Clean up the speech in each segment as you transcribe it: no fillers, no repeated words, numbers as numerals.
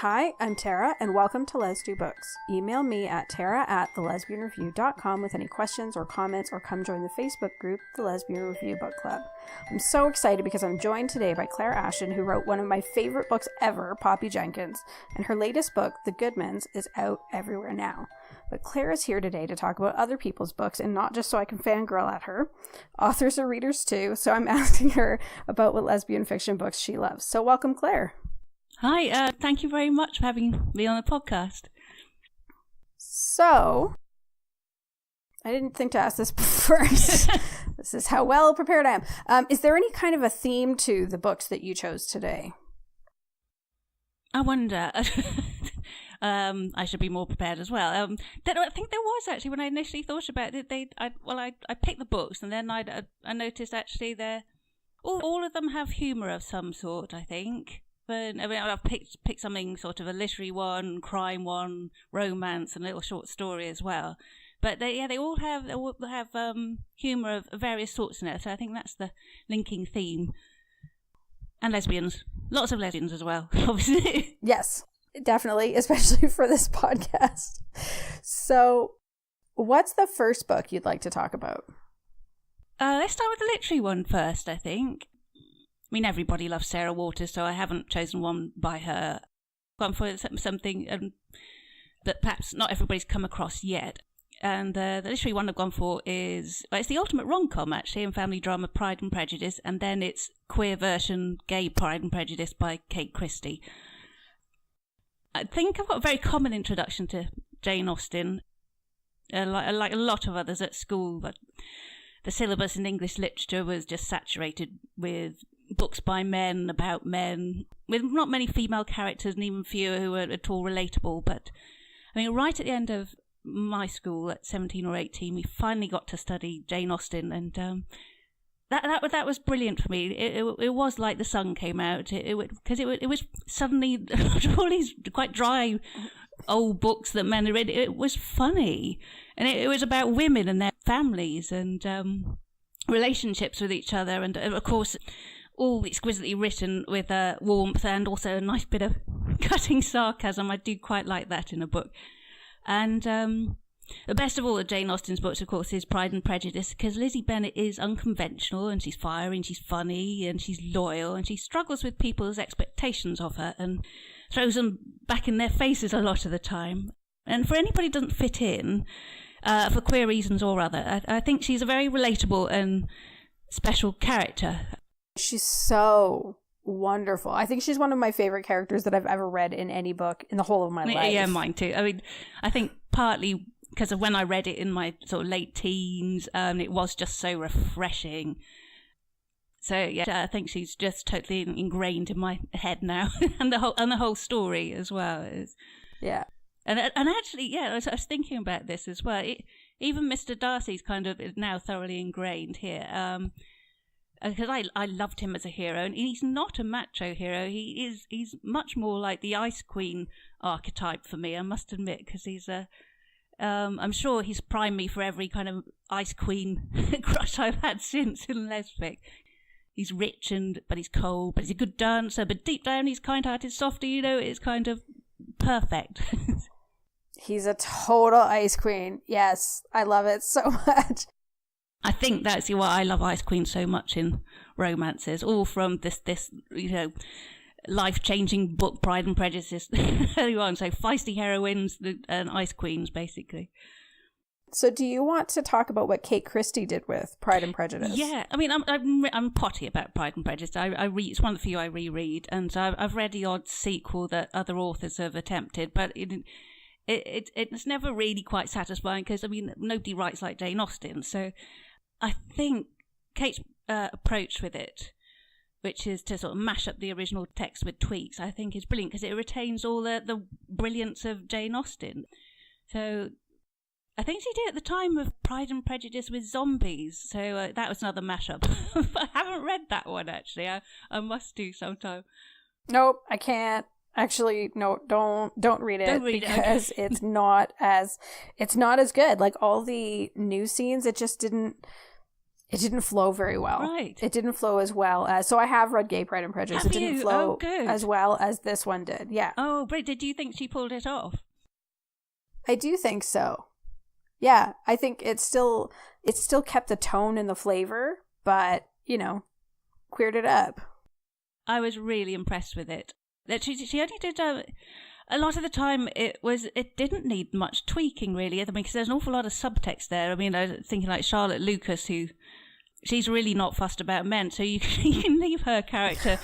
Hi, I'm Tara, and welcome to Let's Do Books. Email me at tara@thelesbianreview.com with any questions or comments, or come join the Facebook group, The Lesbian Review Book Club. I'm so excited because I'm joined today by Clare Ashton, who wrote one of my favorite books ever, Poppy Jenkins, and her latest book, The Goodmans, is out everywhere now. But Clare is here today to talk about other people's books, and not just so I can fangirl at her. Authors are readers too, so I'm asking her about what lesbian fiction books she loves. So welcome, Clare. Hi, thank you very much for having me on the podcast. So, I didn't think to ask this first. This is how well prepared I am. Is there any kind of a theme to the books that you chose today? I wonder. I should be more prepared as well. I think there was actually, when I initially thought about it, I picked the books, and then I noticed actually all of them have humour of some sort, I think. But I mean, I've picked something sort of a literary one, crime one, romance, and a little short story as well. But they all have humour of various sorts in it. So I think that's the linking theme. And lesbians, lots of lesbians as well, obviously. Yes, definitely, especially for this podcast. So, what's the first book you'd like to talk about? Let's start with the literary one first, I think. I mean, everybody loves Sarah Waters, so I haven't chosen one by her. Gone for something that perhaps not everybody's come across yet. And the literary one I've gone for is, it's the ultimate rom-com, actually, in family drama Pride and Prejudice, and then it's queer version gay Pride and Prejudice by Christie. I think I've got a very common introduction to Jane Austen, like a lot of others at school, but the syllabus in English literature was just saturated with books by men, about men, with not many female characters and even fewer who were at all relatable. But I mean, right at the end of my school, at 17 or 18, we finally got to study Jane Austen, and that was brilliant for me. It was like the sun came out, because it was suddenly all these quite dry old books that men had read. It was funny, and it was about women and their families and relationships with each other, and of course, all exquisitely written with warmth and also a nice bit of cutting sarcasm. I do quite like that in a book. And the best of all of Jane Austen's books, of course, is Pride and Prejudice, because Lizzie Bennet is unconventional, and she's fiery, and she's funny, and she's loyal, and she struggles with people's expectations of her and throws them back in their faces a lot of the time. And for anybody who doesn't fit in, for queer reasons or other, I think she's a very relatable and special character. She's so wonderful. I think she's one of my favorite characters that I've ever read in any book in the whole of my life. Yeah, mine too. I mean, I think partly because of when I read it in my sort of late teens, it was just so refreshing. So yeah, I think she's just totally ingrained in my head now, and the whole story as well is. Yeah, and actually, yeah, I was thinking about this as well. Even Mr. Darcy's kind of is now thoroughly ingrained here. Because I loved him as a hero, and he's not a macho hero. He's much more like the Ice Queen archetype for me, I must admit, because he's I'm sure he's primed me for every kind of Ice Queen crush I've had since in lesbic. He's rich but he's cold, but he's a good dancer, but deep down he's kind-hearted softy, it's kind of perfect. He's a total Ice Queen. Yes, I love it so much. I think that's why I love Ice Queen so much in romances, all from this life-changing book, Pride and Prejudice. Early on, so feisty heroines and Ice Queens, basically. So, do you want to talk about what Christie did with Pride and Prejudice? Yeah, I mean, I'm potty about Pride and Prejudice. I read, it's one of the few I reread, and so I've read the odd sequel that other authors have attempted, but it's never really quite satisfying, because I mean, nobody writes like Jane Austen. So I think Kate's approach with it, which is to sort of mash up the original text with tweaks, I think is brilliant, because it retains all the brilliance of Jane Austen. So I think she did at the time of Pride and Prejudice with zombies. So that was another mashup. I haven't read that one, actually. I must do sometime. Nope, I can't. Actually, no, don't read it. Don't read because it. it's not as good. Like all the new scenes, it just didn't. It didn't flow very well. Right. It didn't flow as well as... So I have read Gay Pride and Prejudice. Have it didn't you? flow Good. as well as this one did. Yeah. Oh, but did you think she pulled it off? I do think so. Yeah, I think it still kept the tone and the flavor, but, queered it up. I was really impressed with it. That she only did a lot of the time. It didn't need much tweaking really. I mean, because there's an awful lot of subtext there. I mean, I was thinking like Charlotte Lucas, who she's really not fussed about men, so you can leave her character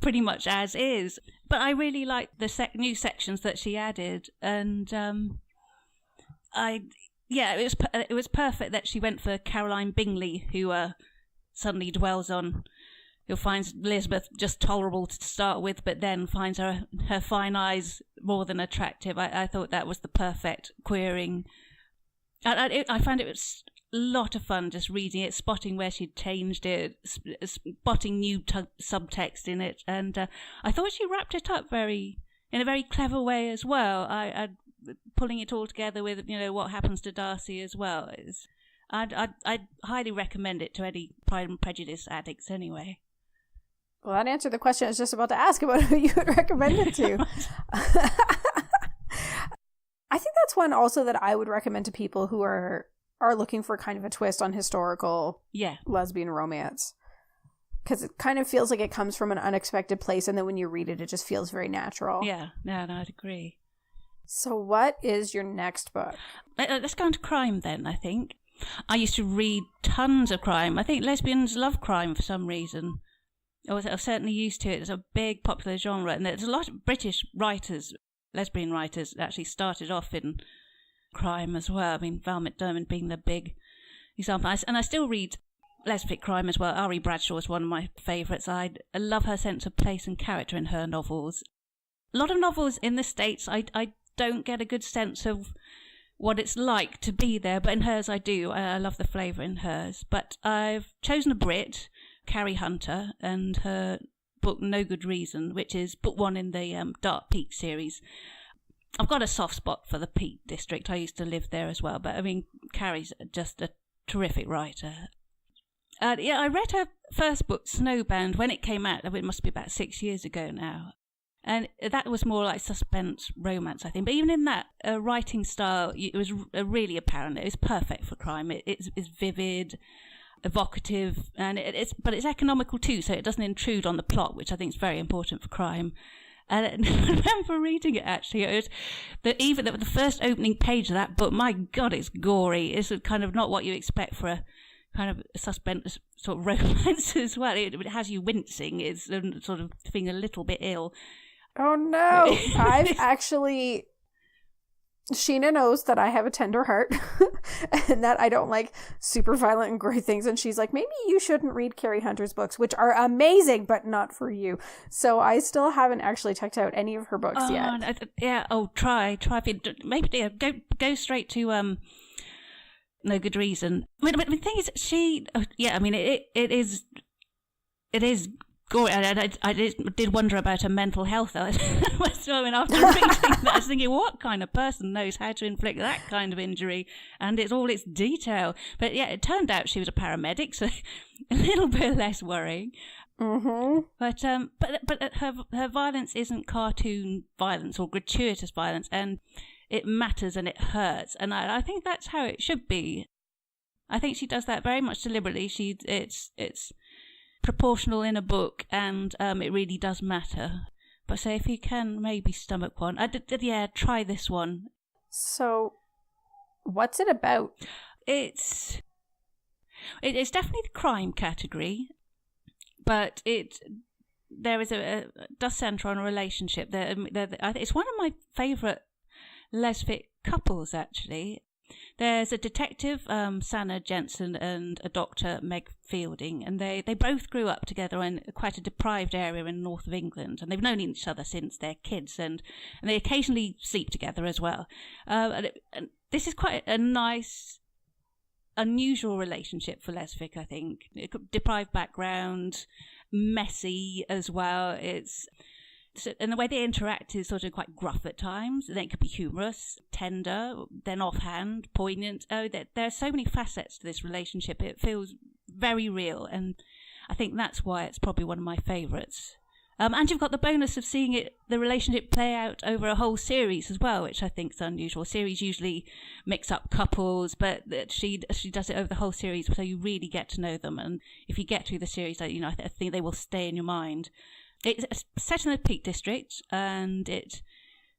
pretty much as is. But I really liked the new sections that she added, and it was perfect that she went for Caroline Bingley, who suddenly dwells on, who finds Elizabeth just tolerable to start with, but then finds her fine eyes more than attractive. I thought that was the perfect queering. I found it was a lot of fun just reading it, spotting where she'd changed it, spotting new subtext in it, and I thought she wrapped it up in a very clever way as well. I pulling it all together with what happens to Darcy as well. I'd highly recommend it to any Pride and Prejudice addicts anyway. Well, that answered the question I was just about to ask about who you would recommend it to. I think that's one also that I would recommend to people who are looking for kind of a twist on historical lesbian romance. Because it kind of feels like it comes from an unexpected place, and then when you read it, it just feels very natural. Yeah, no, I'd agree. So what is your next book? Let's go on to crime then, I think. I used to read tons of crime. I think lesbians love crime for some reason. I've certainly used to it. It's a big popular genre, and there's a lot of British writers, lesbian writers, that actually started off in crime as well. I mean, Val McDermott being the big example. And I still read lesbian crime as well. R.E. Bradshaw is one of my favourites. I love her sense of place and character in her novels. A lot of novels in the States, I don't get a good sense of what it's like to be there, but in hers I do. I love the flavour in hers. But I've chosen a Brit, Cari Hunter, and her book No Good Reason, which is book one in the Dark Peak series. I've got a soft spot for the Peak District. I used to live there as well, but I mean, Cari's just a terrific writer. I read her first book, Snowbound, when it came out. It must be about 6 years ago now. And that was more like suspense romance, I think. But even in that writing style, it was really apparent. It was perfect for crime. It's vivid, evocative, and it's economical too, so it doesn't intrude on the plot, which I think is very important for crime. And I remember reading it actually. It was the first opening page of that book. My God, it's gory. It's kind of not what you expect for a kind of suspense sort of romance as well. It has you wincing. It's sort of feeling a little bit ill. Oh no! I've actually... Sheena knows that I have a tender heart and that I don't like super violent and gory things. And she's like, maybe you shouldn't read Cari Hunter's books, which are amazing, but not for you. So I still haven't actually checked out any of her books yet. Try. Maybe go straight to No Good Reason. But the thing is, it is gory. I did wonder about her mental health. I mean, after reading that, I was thinking, what kind of person knows how to inflict that kind of injury? And it's all its detail. But yeah, it turned out she was a paramedic, so a little bit less worrying. Mm-hmm. But her violence isn't cartoon violence or gratuitous violence, and it matters and it hurts. And I think that's how it should be. I think she does that very much deliberately. It's proportional in a book, and it really does matter. But so if you can maybe stomach one, try this one. So what's it about? It's definitely the crime category, but there is does centre on a relationship. It's one of my favourite lesbian couples, actually. There's a detective, Sanna Jensen, and a doctor, Meg Fielding, and they both grew up together in quite a deprived area in north of England, and they've known each other since they're kids, and they occasionally sleep together as well. And this is quite a nice, unusual relationship for lesbic, I think. Deprived background, messy as well. And the way they interact is sort of quite gruff at times. Then it could be humorous, tender, then offhand, poignant. There are so many facets to this relationship. It feels very real, and I think that's why it's probably one of my favourites. And you've got the bonus of seeing the relationship play out over a whole series as well, which I think is unusual. Series usually mix up couples, but she does it over the whole series, so you really get to know them. And if you get through the series, I think they will stay in your mind. It's set in the Peak District, and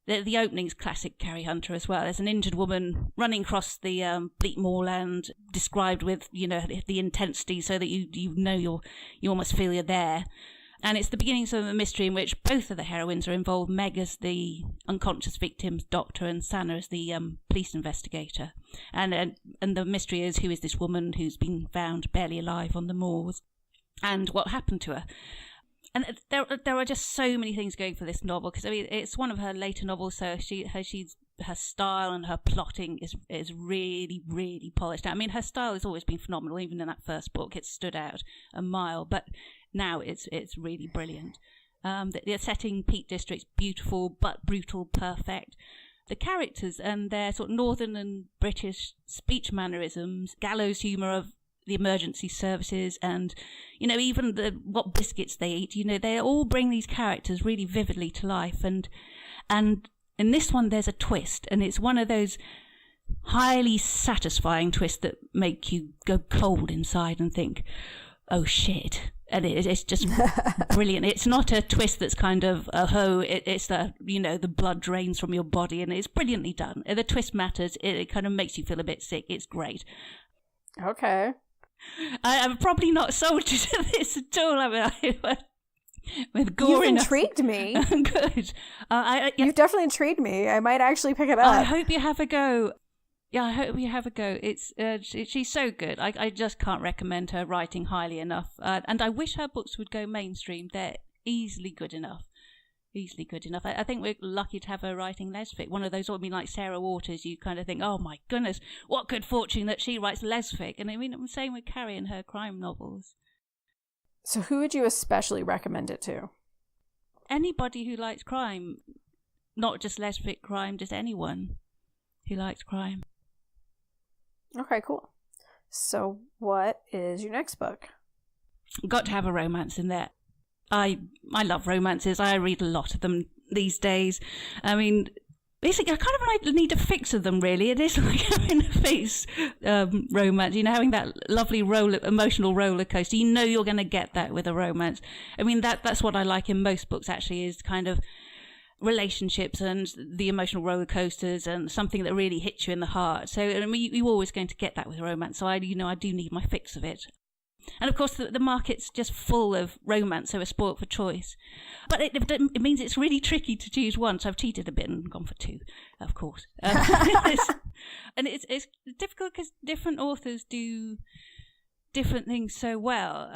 the opening's classic Cari Hunter as well. There's an injured woman running across the bleak moorland, described with the intensity, so that you almost feel you're there. And it's the beginnings of a mystery in which both of the heroines are involved. Meg as the unconscious victim's doctor and Sanna as the police investigator. And the mystery is, who is this woman who's been found barely alive on the moors, and what happened to her? And there are just so many things going for this novel, because it's one of her later novels, so her style and her plotting is really, really polished out. Her style has always been phenomenal. Even in that first book, it stood out a mile, but now it's really brilliant. The setting, Peak District's beautiful but brutal, perfect. The characters and their sort of northern and British speech mannerisms, gallows humour of the emergency services, and even what biscuits they eat, they all bring these characters really vividly to life. And in this one there's a twist, and it's one of those highly satisfying twists that make you go cold inside and think, oh shit. And it's just brilliant. It's not a twist that's kind of it's the blood drains from your body, and it's brilliantly done. The twist matters. It kind of makes you feel a bit sick. It's great. Okay. I'm probably not sold you to this at all. With gore. You've intrigued me. Good. You've definitely intrigued me. I might actually pick it up. I hope you have a go. Yeah, I hope you have a go. She's so good. I just can't recommend her writing highly enough. And I wish her books would go mainstream. They're easily good enough. Easily good enough. I think we're lucky to have her writing lesfic. One of those, like Sarah Waters, you kind of think, oh my goodness, what good fortune that she writes lesfic. And I'm saying with Cari and her crime novels. So who would you especially recommend it to? Anybody who likes crime. Not just lesfic crime, just anyone who likes crime. Okay, cool. So what is your next book? Got to have a romance in there. I love romances. I read a lot of them these days. Basically, I kind of need a fix of them, really. It is like having a face romance, having that lovely emotional roller coaster. You're going to get that with a romance. That's what I like in most books, actually, is kind of relationships and the emotional roller coasters and something that really hits you in the heart. So you're always going to get that with a romance. So I do need my fix of it. And of course the market's just full of romance, so we're spoilt for choice. But it means it's really tricky to choose one, so I've cheated a bit and gone for two, of course. And it's difficult because different authors do different things so well.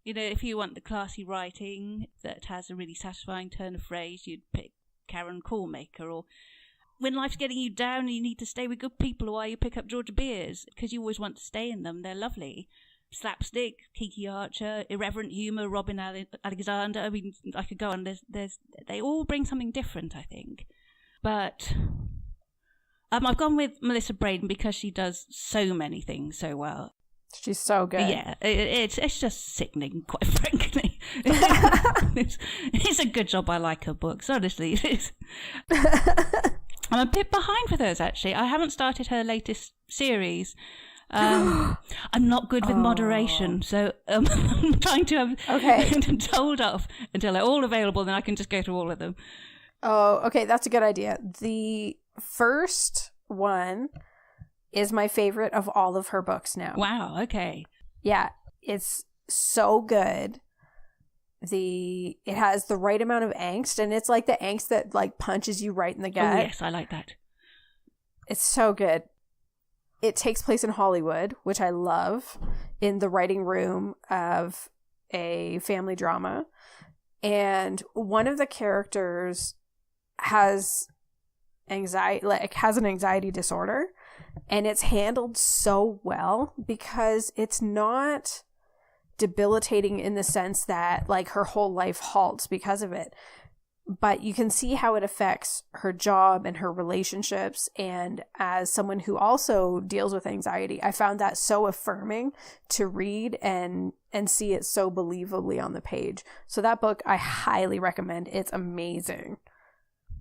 If you want the classy writing that has a really satisfying turn of phrase, you'd pick Karen Cormaker. Or when life's getting you down and you need to stay with good people, why you pick up Georgia Beers, because you always want to stay in them. They're lovely. Slapstick, Kiki Archer, irreverent humour, Robin Alexander. I could go on. They all bring something different, I think. But I've gone with Melissa Brayden because she does so many things so well. She's so good. Yeah, it's just sickening, quite frankly. It's a good job I like her books, honestly. It is. I'm a bit behind with hers, actually. I haven't started her latest series. I'm not good with moderation, so I'm trying to hold off until they're all available, then I can just go through all of them. Oh, okay, that's a good idea. The first one is my favorite of all of her books now. Wow, okay. Yeah, it's so good. It has the right amount of angst, and it's like the angst that like punches you right in the gut. Oh yes, I like that. It's so good. It takes place in Hollywood, which I love, in the writing room of a family drama. And one of the characters has an anxiety disorder, and it's handled so well because it's not debilitating in the sense that like her whole life halts because of it. but you can see how it affects her job and her relationships. And as someone who also deals with anxiety, I found that so affirming to read and see it so believably on the page. So that book I highly recommend. It's amazing.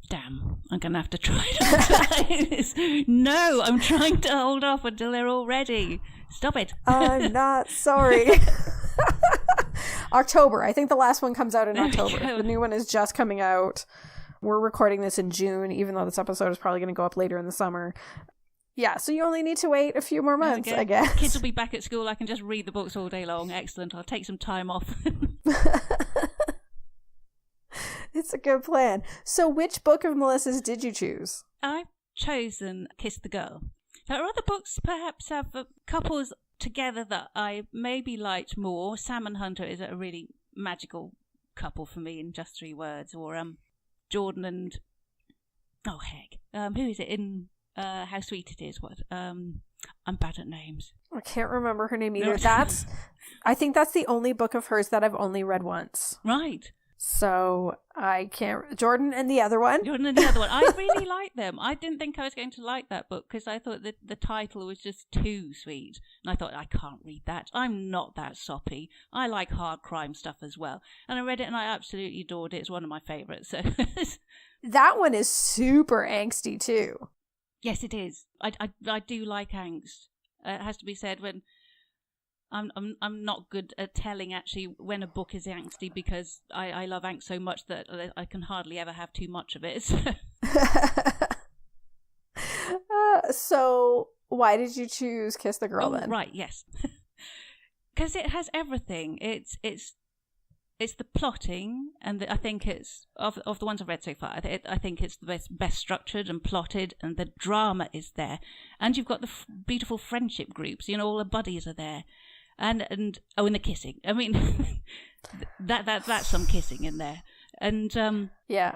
Damn, I'm going to have to try it. No, I'm trying to hold off until they're all ready. Stop it. I'm not sorry. October. I think the last one comes out in October. The new one is just coming out. We're recording this in June, even though this episode is probably going to go up later in the summer. Yeah, so you only need to wait a few more months, I guess. Kids will be back at school. I can just read the books all day long. Excellent. I'll take some time off. It's a good plan. So which book of Melissa's did you choose? I've chosen Kiss the Girl. There are other books perhaps have couples together that I maybe liked more. Sam and Hunter is a really magical couple for me in just 3 words. Or Jordan and who is it in How Sweet It Is? What I'm bad at names. I can't remember her name either. I think that's the only book of hers that I've only read once. Right. So I can't. Jordan and the other one. I really like them. I didn't think I was going to like that book because I thought that the title was just too sweet. And I thought, I can't read that. I'm not that soppy. I like hard crime stuff as well. And I read it and I absolutely adored it. It's one of my favourites. So that one is super angsty too. Yes, it is. I do like angst. It has to be said when I'm not good at telling actually when a book is angsty because I love angst so much that I can hardly ever have too much of it. So why did you choose Kiss the Girl then? Right, yes. Because it has everything. It's the plotting, and I think it's of the ones I've read so far. I think it's the best structured and plotted, and the drama is there, and you've got the beautiful friendship groups. You know, all the buddies are there. And the kissing. I mean, that's some kissing in there. And yeah,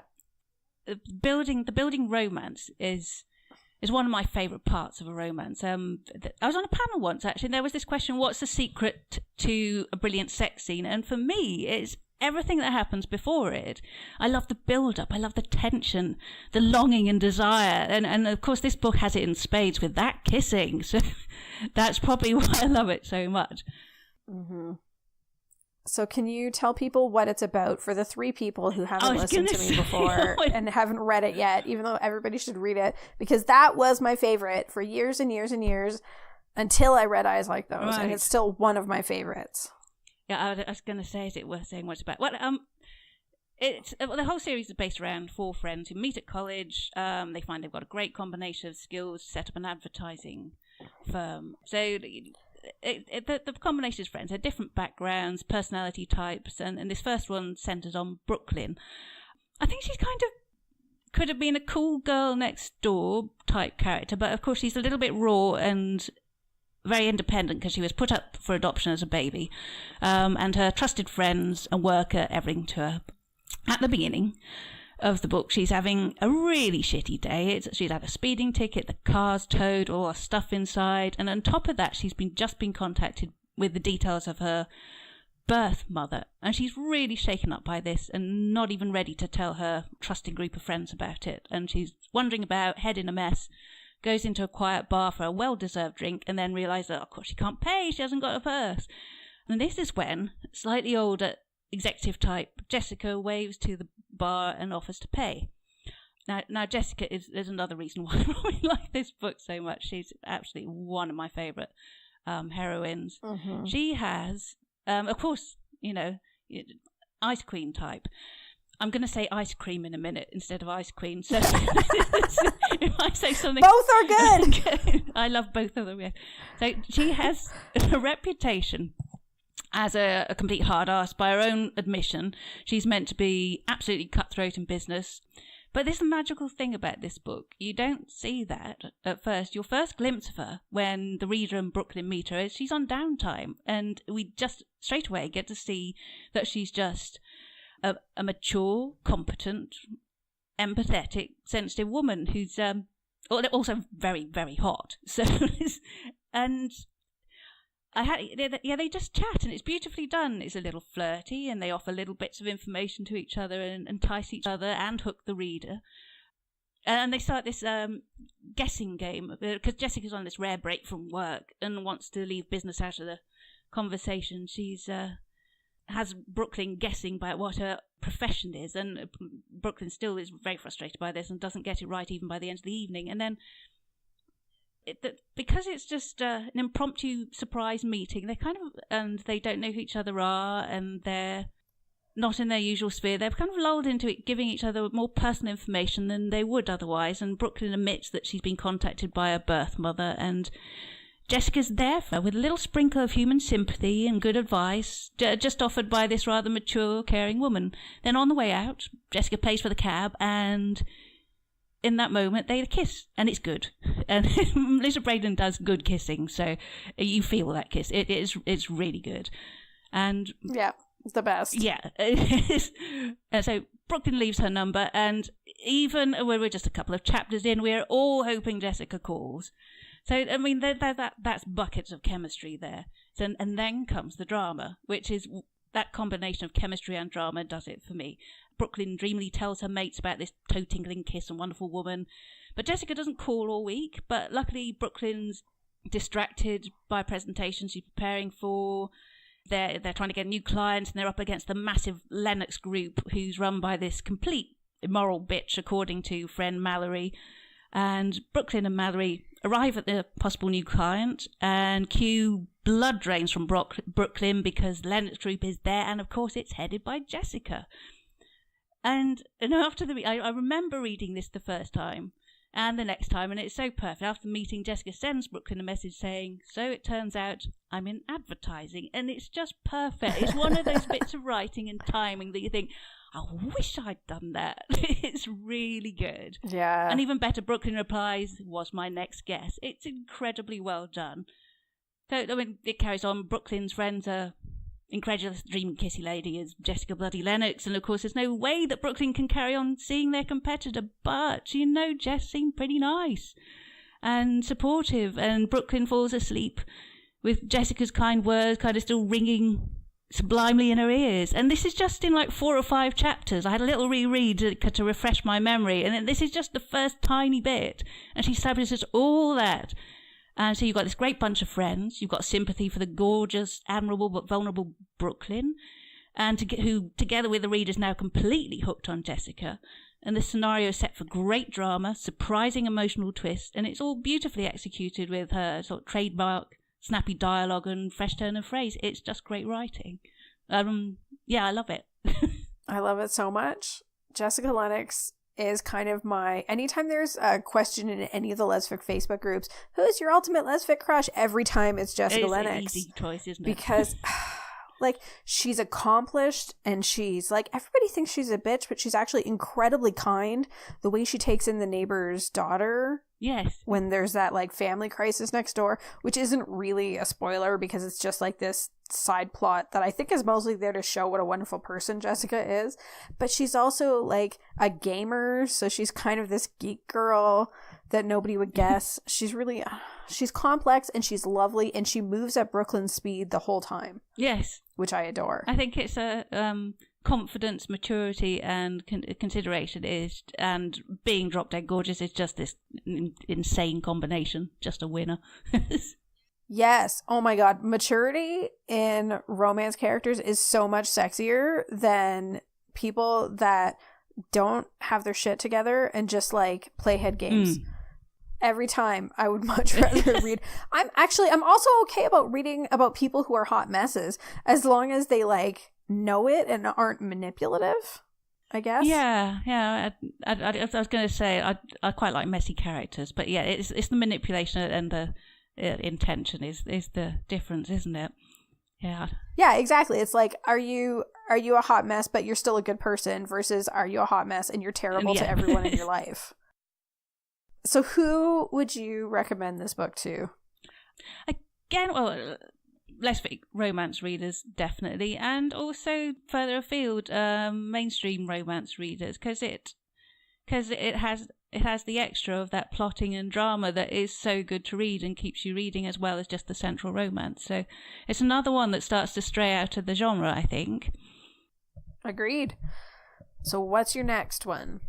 the building romance is one of my favourite parts of a romance. I was on a panel once actually, and there was this question: what's the secret to a brilliant sex scene? And for me, it's everything that happens before it. I love the build-up. I love the tension, the longing and desire. And of course, this book has it in spades with that kissing. So that's probably why I love it so much. Mm-hmm. So can you tell people what it's about for the 3 people who haven't listened to me before and haven't read it yet, even though everybody should read it? Because that was my favorite for years and years and years until I read Eyes Like Those. Right. And it's still one of my favorites. Yeah, I was going to say, is it worth saying what it's about? Well, the whole series is based around 4 friends who meet at college. They find they've got a great combination of skills to set up an advertising firm. So the combination of friends have different backgrounds, personality types, and this first one centres on Brooklyn. I think she's kind of could have been a cool girl next door type character, but of course she's a little bit raw and very independent because she was put up for adoption as a baby, and her trusted friends and work are everything to her. At the beginning of the book, she's having a really shitty day. She's had a speeding ticket, the car's towed, all her stuff inside, and on top of that, she's just been contacted with the details of her birth mother, and she's really shaken up by this and not even ready to tell her trusting group of friends about it. And she's wandering about, head in a mess, goes into a quiet bar for a well-deserved drink, and then realises, of course, she can't pay, she hasn't got a purse. And this is when slightly older executive type Jessica waves to the bar and offers to pay. Now Jessica there's another reason why I really like this book so much. She's absolutely one of my favourite heroines. Mm-hmm. She has, of course, ice queen type. I'm going to say ice cream in a minute instead of ice queen. So if I say something... Both are good! I love both of them, yeah. So she has a reputation as a complete hard ass. By her own admission, she's meant to be absolutely cutthroat in business. But there's a magical thing about this book. You don't see that at first. Your first glimpse of her when the reader and Brooklyn meet her is she's on downtime. And we just straight away get to see that she's just a mature, competent, empathetic, sensitive woman who's also very, very hot. So, and they just chat, and it's beautifully done. It's a little flirty, and they offer little bits of information to each other and entice each other and hook the reader. And they start this guessing game, because Jessica's on this rare break from work and wants to leave business out of the conversation. She's has Brooklyn guessing about what her profession is, and Brooklyn still is very frustrated by this and doesn't get it right even by the end of the evening. And then, because it's just an impromptu surprise meeting, and they don't know who each other are, and they're not in their usual sphere, they're kind of lulled into it, giving each other more personal information than they would otherwise. And Brooklyn admits that she's been contacted by her birth mother, and Jessica's there for her with a little sprinkle of human sympathy and good advice, just offered by this rather mature, caring woman. Then on the way out, Jessica pays for the cab, and in that moment they kiss, and it's good. And Lisa Brayden does good kissing, so you feel that kiss. It's really good. And yeah, it's the best. Yeah. And so Brooklyn leaves her number, and even when we're just a couple of chapters in, we're all hoping Jessica calls. So, I mean, that's buckets of chemistry there. And then comes the drama, which is that combination of chemistry and drama does it for me. Brooklyn dreamily tells her mates about this toe-tingling kiss and wonderful woman. But Jessica doesn't call all week. But luckily, Brooklyn's distracted by a presentation she's preparing for. They're trying to get a new client, and they're up against the massive Lennox group, who's run by this complete immoral bitch, according to friend Mallory. And Brooklyn and Mallory arrive at the possible new client, and cue blood drains from Brooklyn because Lennox Group is there, and of course it's headed by Jessica. And after I remember reading this the first time and the next time, and it's so perfect. After the meeting, Jessica sends Brooklyn a message saying, "So it turns out I'm in advertising," and it's just perfect. It's one of those bits of writing and timing that you think, I wish I'd done that. It's really good. Yeah. And even better, Brooklyn replies, "Was my next guess." It's incredibly well done. So, I mean, it carries on. Brooklyn's friends are incredulous, dreaming kissy lady is Jessica bloody Lennox. And, of course, there's no way that Brooklyn can carry on seeing their competitor. But, Jess seemed pretty nice and supportive. And Brooklyn falls asleep with Jessica's kind words kind of still ringing sublimely in her ears. And this is just in like 4 or 5 chapters. I had a little reread to refresh my memory, and this is just the first tiny bit, and she establishes all that. And so you've got this great bunch of friends, you've got sympathy for the gorgeous, admirable but vulnerable Brooklyn, and who together with the reader is now completely hooked on Jessica. And the scenario is set for great drama, surprising emotional twist, and it's all beautifully executed with her sort of trademark snappy dialogue and fresh turn of phrase. It's just great writing. Yeah, I love it. I love it so much. Jessica Lennox is kind of my... Anytime there's a question in any of the lesfic Facebook groups, who's your ultimate lesfic crush? Every time it's Jessica Lennox. It's an easy choice, isn't it? Because... like, she's accomplished, and she's like, everybody thinks she's a bitch, but she's actually incredibly kind. The way she takes in the neighbor's daughter. Yes. When there's that, like, family crisis next door, which isn't really a spoiler because it's just like this side plot that I think is mostly there to show what a wonderful person Jessica is. But she's also, like, a gamer, so she's kind of this geek girl that nobody would guess. She's really... she's complex, and she's lovely, and she moves at Brooklyn's speed the whole time. Yes. Which I adore. I think it's a confidence, maturity, and consideration is, and being drop dead gorgeous is just this insane combination. Just a winner. Yes. Oh my God. Maturity in romance characters is so much sexier than people that don't have their shit together and just like play head games. Every time I would much rather read. I'm also okay about reading about people who are hot messes as long as they like know it and aren't manipulative, I guess. Yeah. I was going to say I quite like messy characters, but yeah, it's the manipulation and the intention is the difference, isn't it? Yeah. Yeah, exactly. It's like, are you a hot mess but you're still a good person versus are you a hot mess and you're terrible to everyone in your life? So who would you recommend this book to? Again, well, lesbian romance readers, definitely, and also further afield, mainstream romance readers, because it has it has the extra of that plotting and drama that is so good to read and keeps you reading as well as just the central romance. So it's another one that starts to stray out of the genre, I think. Agreed. So what's your next one?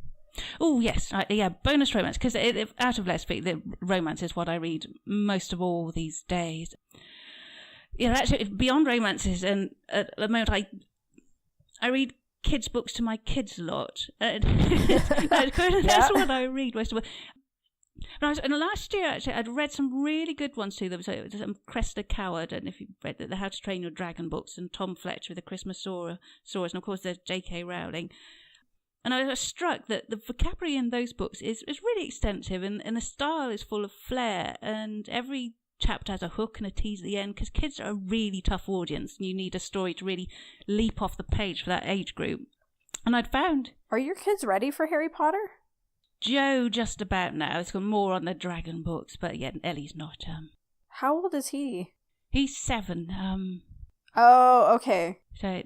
Oh, yes. Bonus romance. Because out of Lesbian, the romance is what I read most of all these days. Yeah, actually, beyond romances, and at the moment I read kids' books to my kids a lot. That's what I read most of all. And last year, actually, I'd read some really good ones to them. So it was Cresta Coward, and if you read the How to Train Your Dragon books, and Tom Fletcher with the Christmas Saurus, and of course there's J.K. Rowling. And I was struck that the vocabulary in those books is really extensive, and the style is full of flair, and every chapter has a hook and a tease at the end, because kids are a really tough audience, and you need a story to really leap off the page for that age group. And I'd found... Are your kids ready for Harry Potter? Joe just about now. It's got more on the dragon books, but yeah, Ellie's not. How old is he? He's 7. Oh, okay. So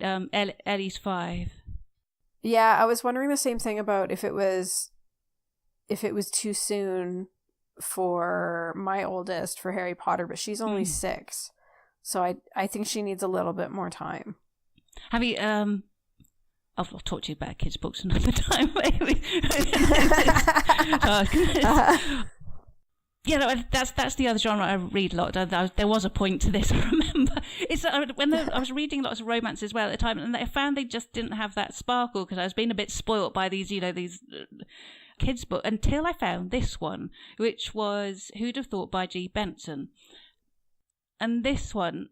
Ellie's 5. Yeah, I was wondering the same thing about if it was too soon for my oldest for Harry Potter, but she's only 6, so I think she needs a little bit more time. Have you I'll talk to you about kids' books another time, maybe. Yeah, that's the other genre I read a lot. There was a point to this, I remember. It's when I was reading lots of romance as well at the time, and I found they just didn't have that sparkle, because I was being a bit spoilt by these kids' books, until I found this one, which was Who'd Have Thought by G. Benson. And this one,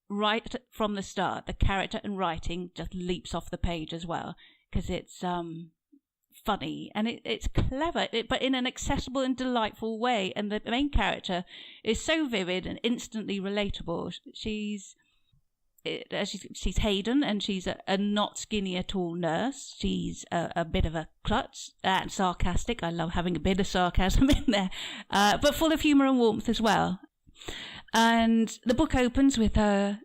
right from the start, the character and writing just leaps off the page as well, because it's funny and it's clever, but in an accessible and delightful way. And the main character is so vivid and instantly relatable. She's Hayden, and she's a not skinny at all nurse. She's a bit of a klutz and sarcastic. I love having a bit of sarcasm in there, but full of humour and warmth as well. And the book opens with her,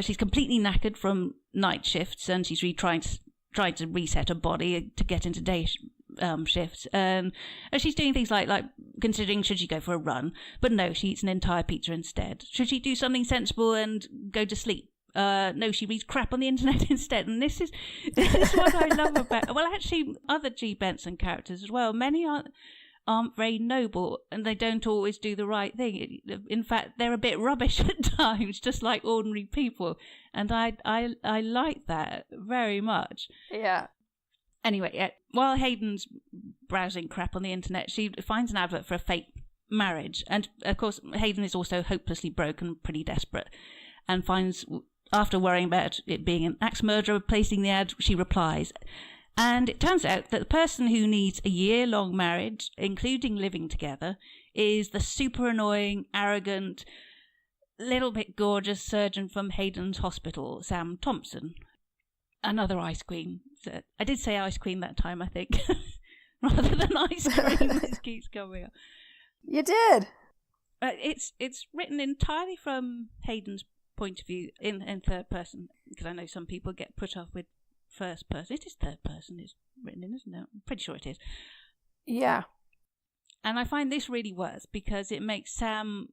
she's completely knackered from night shifts, and she's trying to reset her body to get into day shifts. And she's doing things like considering should she go for a run, but no, she eats an entire pizza instead. Should she do something sensible and go to sleep? No, she reads crap on the internet instead. And this is what I love about, well, actually, other G. Benson characters as well. Many aren't very noble, and they don't always do the right thing. In fact, they're a bit rubbish at times, just like ordinary people. And I like that very much. Yeah. Anyway, while Hayden's browsing crap on the internet, she finds an advert for a fake marriage. And, of course, Hayden is also hopelessly broke and pretty desperate, and finds, after worrying about it being an axe murderer placing the ad, she replies. And it turns out that the person who needs a year-long marriage, including living together, is the super annoying, arrogant, little bit gorgeous surgeon from Hayden's hospital, Sam Thompson. Another ice queen. So I did say ice queen that time, I think, rather than ice cream. This keeps coming up. You did. It's written entirely from Hayden's point of view in third person, because I know some people get put off with first person. It is third person it's written in, isn't it? I'm pretty sure it is. Yeah. And I find this really works, because it makes Sam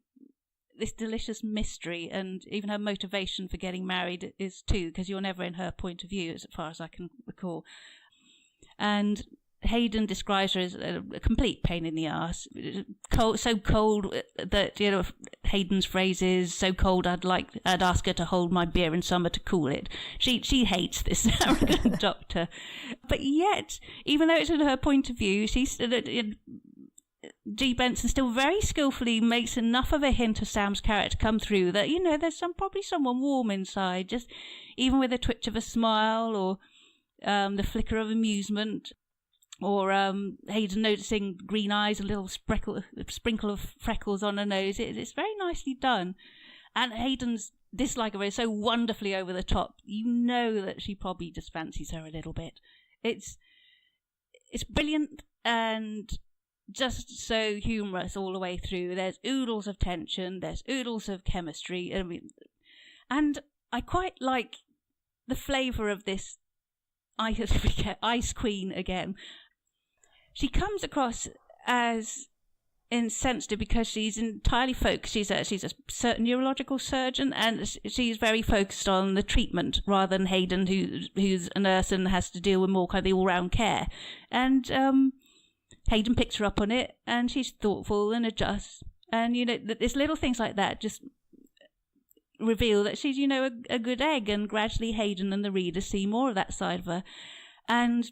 this delicious mystery, and even her motivation for getting married is too, because you're never in her point of view, as far as I can recall. And Hayden describes her as a complete pain in the arse, so cold that, Hayden's phrase is, so cold I'd ask her to hold my beer in summer to cool it. She hates this arrogant doctor, but yet, even though it's in her point of view, G. Benson still very skillfully makes enough of a hint of Sam's character come through that, there's probably someone warm inside, just even with a twitch of a smile, or the flicker of amusement. Or Hayden noticing green eyes, a little sprinkle of freckles on her nose. It's very nicely done. And Hayden's dislike of her is so wonderfully over the top. You know that she probably just fancies her a little bit. It's brilliant and just so humorous all the way through. There's oodles of tension. There's oodles of chemistry. And I quite like the flavour of this ice queen again. She comes across as insensitive because she's entirely focused. She's a neurological surgeon, and she's very focused on the treatment rather than Hayden, who's a nurse and has to deal with more kind of the all-round care. And Hayden picks her up on it, and she's thoughtful and adjusts. And there's little things like that just reveal that she's a good egg, and gradually Hayden and the reader see more of that side of her. And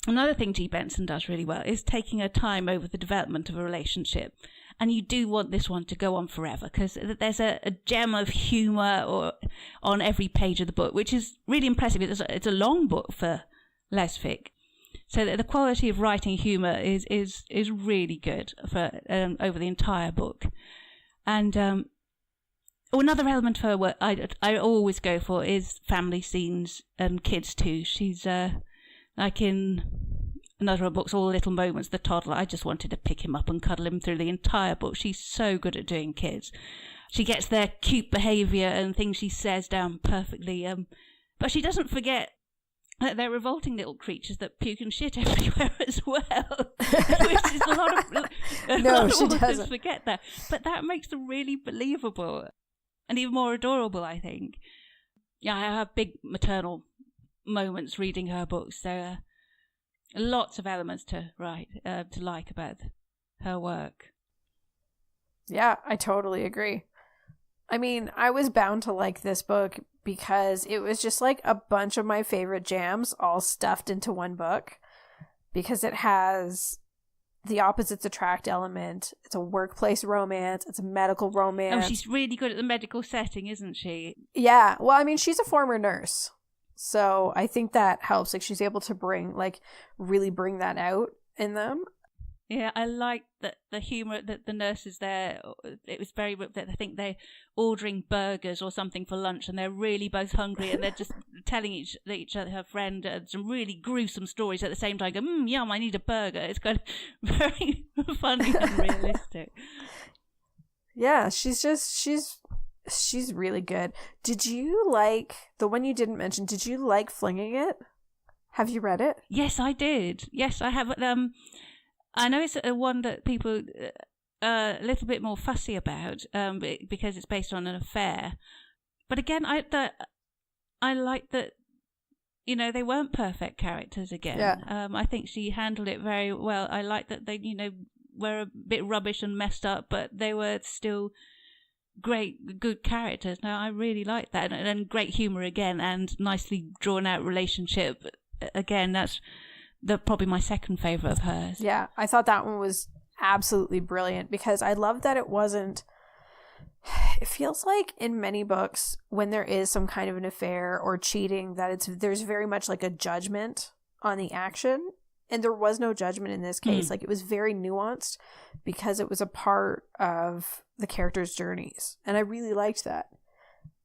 another thing G. Benson does really well is taking her time over the development of a relationship. And you do want this one to go on forever, because there's a gem of humour on every page of the book, which is really impressive. It's a long book for lesfic. So the quality of writing humour is really good for over the entire book. And another element of her work I always go for is family scenes and kids too. She's... like in another of her books, All the Little Moments, the toddler, I just wanted to pick him up and cuddle him through the entire book. She's so good at doing kids. She gets their cute behaviour and things she says down perfectly. But she doesn't forget that they're revolting little creatures that puke and shit everywhere as well. Which is a lot of authors forget that. But that makes them really believable and even more adorable, I think. Yeah, I have big maternal moments reading her books. There are lots of elements to like about her work. Yeah, I totally agree. I mean, I was bound to like this book because it was just like a bunch of my favorite jams all stuffed into one book, because it has the opposites attract element. It's a workplace romance. It's a medical romance. Oh, she's really good at the medical setting, isn't she? Yeah. Well, I mean, she's a former nurse. So I think that helps. Like, she's able to really bring that out in them. Yeah, I like that the humour that the nurses there. It was very that I think they're ordering burgers or something for lunch, and they're really both hungry, and they're just telling each other, her friend, some really gruesome stories at the same time. Go, yum! I need a burger. It's kind of very funny and realistic. Yeah, she's really good. Did you like the one you didn't mention? Did you like Flinging It? Have you read it? Yes, I did. Yes, I have. I know it's one that people are a little bit more fussy about because it's based on an affair. But again, I like that. They weren't perfect characters again. Yeah. I think she handled it very well. I like that they, were a bit rubbish and messed up, but they were still good characters. Now I really like that, and great humour again, and nicely drawn out relationship again. That's probably my second favourite of hers. Yeah, I thought that one was absolutely brilliant, because I love that it feels like in many books when there is some kind of an affair or cheating, that there's very much like a judgment on the action, and there was no judgment in this case. Like, it was very nuanced because it was a part of the characters' journeys, and I really liked that.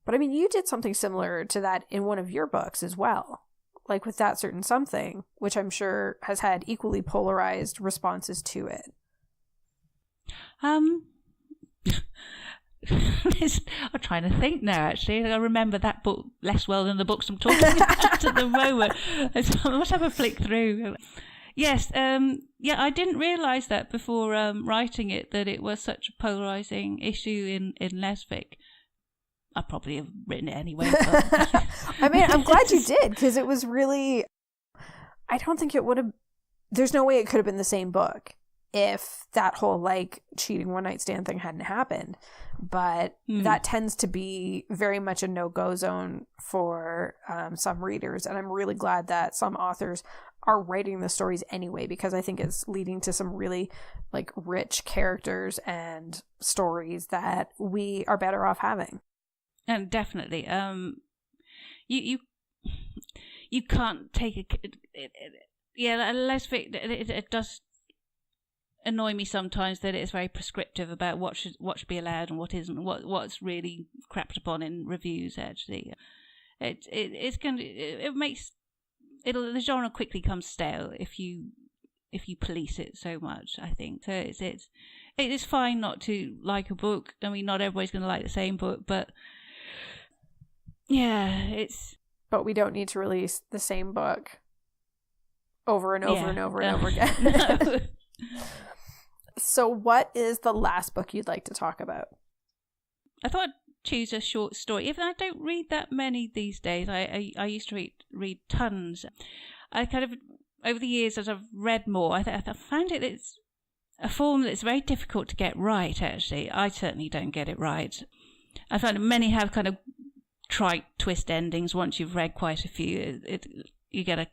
But I mean, you did something similar to that in one of your books as well, like with That Certain Something, which I'm sure has had equally polarized responses to it. I'm trying to think now, actually. I remember that book less well than the books I'm talking about at the moment. I must have a flick through. Yes, I didn't realise that before writing it, that it was such a polarising issue in lesfic. I probably have written it anyway. But... I mean, I'm glad you did, because it was really... I don't think it would have... There's no way it could have been the same book if that whole, like, cheating one-night stand thing hadn't happened. But that tends to be very much a no-go zone for some readers. And I'm really glad that some authors are writing the stories anyway, because I think it's leading to some really, like, rich characters and stories that we are better off having. And definitely, you can't take lesfic. It does annoy me sometimes that it's very prescriptive about what should be allowed and what isn't, what's really crapped upon in reviews. Actually, the genre quickly comes stale if you police it so much, I think. So it is fine not to like a book. I mean, not everybody's going to like the same book, but. Yeah, But we don't need to release the same book over and over and over and over again. No. So what is the last book you'd like to talk about? I thought I'd choose a short story. Even though I don't read that many these days, I used to read tons. I kind of, over the years as I've read more, I found it's a form that's very difficult to get right, actually. I certainly don't get it right. I find many have kind of trite twist endings once you've read quite a few. You get a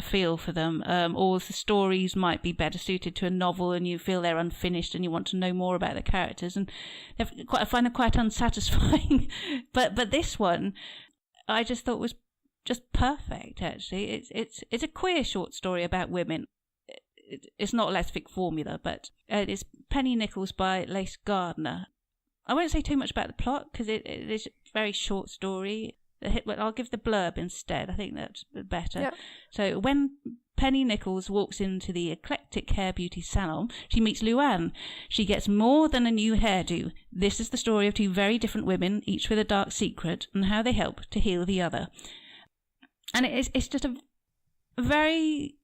feel for them, or the stories might be better suited to a novel and you feel they're unfinished and you want to know more about the characters, and I find them quite unsatisfying. but this one I just thought was just perfect, actually. It's a queer short story about women. It's not a lesbian formula, but it's Penny Nichols by Layce Gardner. I won't say too much about the plot because it is a very short story. I'll give the blurb instead. I think that's better. Yep. So when Penny Nichols walks into the eclectic hair beauty salon, she meets Luann. She gets more than a new hairdo. This is the story of two very different women, each with a dark secret, and how they help to heal the other. And it's just a very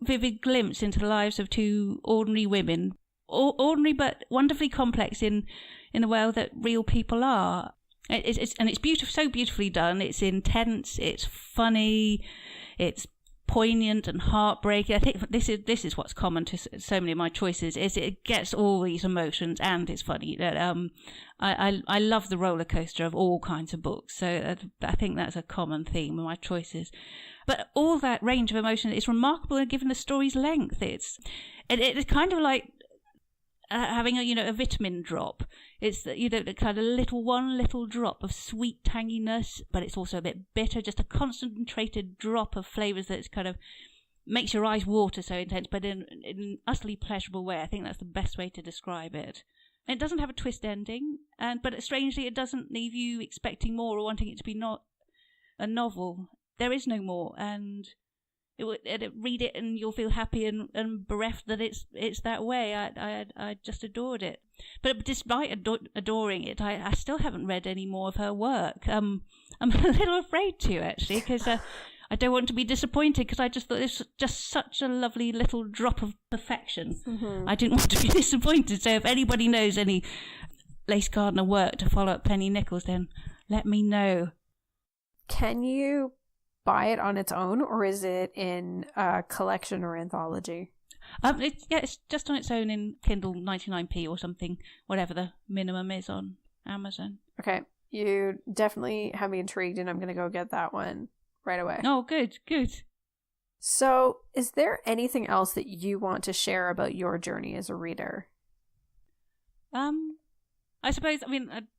vivid glimpse into the lives of two ordinary women. Ordinary but wonderfully complex in the way that real people are. It's beautiful, so beautifully done. It's intense, it's funny, it's poignant and heartbreaking. I think this is what's common to so many of my choices, is it gets all these emotions and it's funny. I love the roller coaster of all kinds of books, so I think that's a common theme with my choices. But all that range of emotion is remarkable given the story's length. It's kind of like having a vitamin drop. It's the kind of little drop of sweet tanginess, but it's also a bit bitter, just a concentrated drop of flavours that's kind of makes your eyes water so intense, but in an utterly pleasurable way. I think that's the best way to describe it. It doesn't have a twist ending, but strangely it doesn't leave you expecting more or wanting it to be not a novel. There is no more, and read it and you'll feel happy and bereft that it's that way. I just adored it. But despite adoring it, I still haven't read any more of her work. I'm a little afraid to, actually, because I don't want to be disappointed, because I just thought this was just such a lovely little drop of perfection. Mm-hmm. I didn't want to be disappointed. So if anybody knows any Layce Gardner work to follow up Penny Nichols, then let me know. Can you buy it on its own, or is it in a collection or anthology? It's just on its own in Kindle 99p or something, whatever the minimum is on Amazon. Okay, you definitely have me intrigued, and I'm going to go get that one right away. Oh, good. So, is there anything else that you want to share about your journey as a reader? I suppose,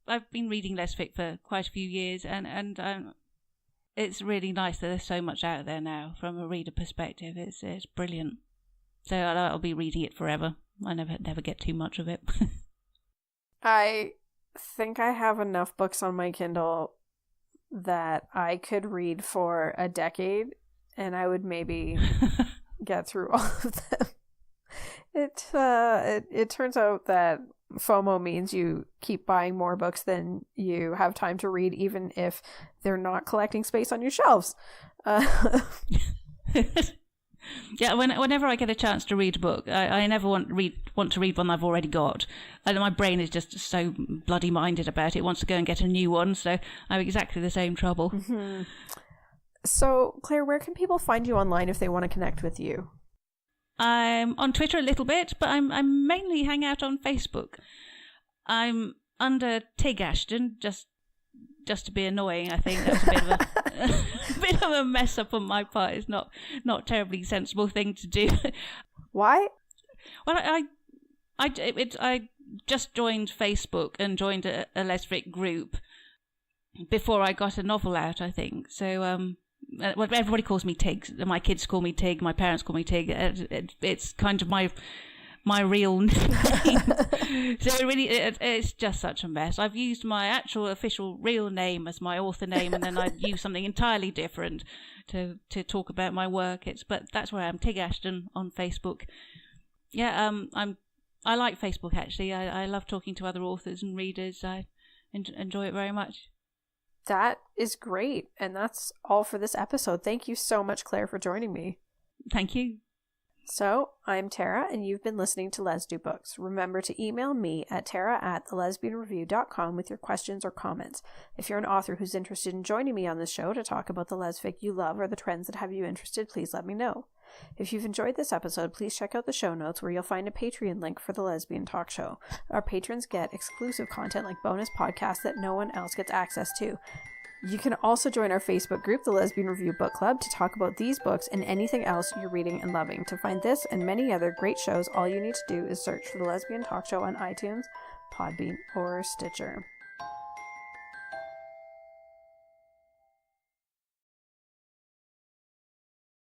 I've been reading lesfic for quite a few years, and it's really nice that there's so much out there now from a reader perspective. It's brilliant. So I'll be reading it forever. I never get too much of it. I think I have enough books on my Kindle that I could read for a decade, and I would maybe get through all of them. It turns out that FOMO means you keep buying more books than you have time to read, even if they're not collecting space on your shelves. Yeah, whenever I get a chance to read a book, I never want to read one I've already got. And my brain is just so bloody minded about it. It wants to go and get a new one, so I have exactly the same trouble. Mm-hmm. So, Claire, where can people find you online if they want to connect with you? I'm on Twitter a little bit, but I'm mainly hang out on Facebook. I'm under Tig Ashton, just to be annoying. I think that's a bit of a bit of a mess up on my part. It's not terribly sensible thing to do. Why? Well, I just joined Facebook and joined a lesbian group before I got a novel out, I think. So well, everybody calls me Tig. My kids call me Tig. My parents call me Tig. It's kind of my real name. So it's just such a mess. I've used my actual official real name as my author name, and then I've used something entirely different to talk about my work. But that's where I am, Tig Ashton on Facebook. Yeah, I like Facebook, actually. I love talking to other authors and readers. I enjoy it very much. That is great. And that's all for this episode. Thank you so much, Claire, for joining me. Thank you. So, I'm Tara, and you've been listening to Les Do Books. Remember to email me at tara@thelesbianreview.com with your questions or comments. If you're an author who's interested in joining me on this show to talk about the lesfic you love or the trends that have you interested, please let me know. If you've enjoyed this episode, please check out the show notes where you'll find a Patreon link for the Lesbian Talk Show. Our patrons get exclusive content like bonus podcasts that no one else gets access to. You can also join our Facebook group, the Lesbian Review Book Club, to talk about these books and anything else you're reading and loving. To find this and many other great shows, all you need to do is search for the Lesbian Talk Show on iTunes, Podbean, or Stitcher.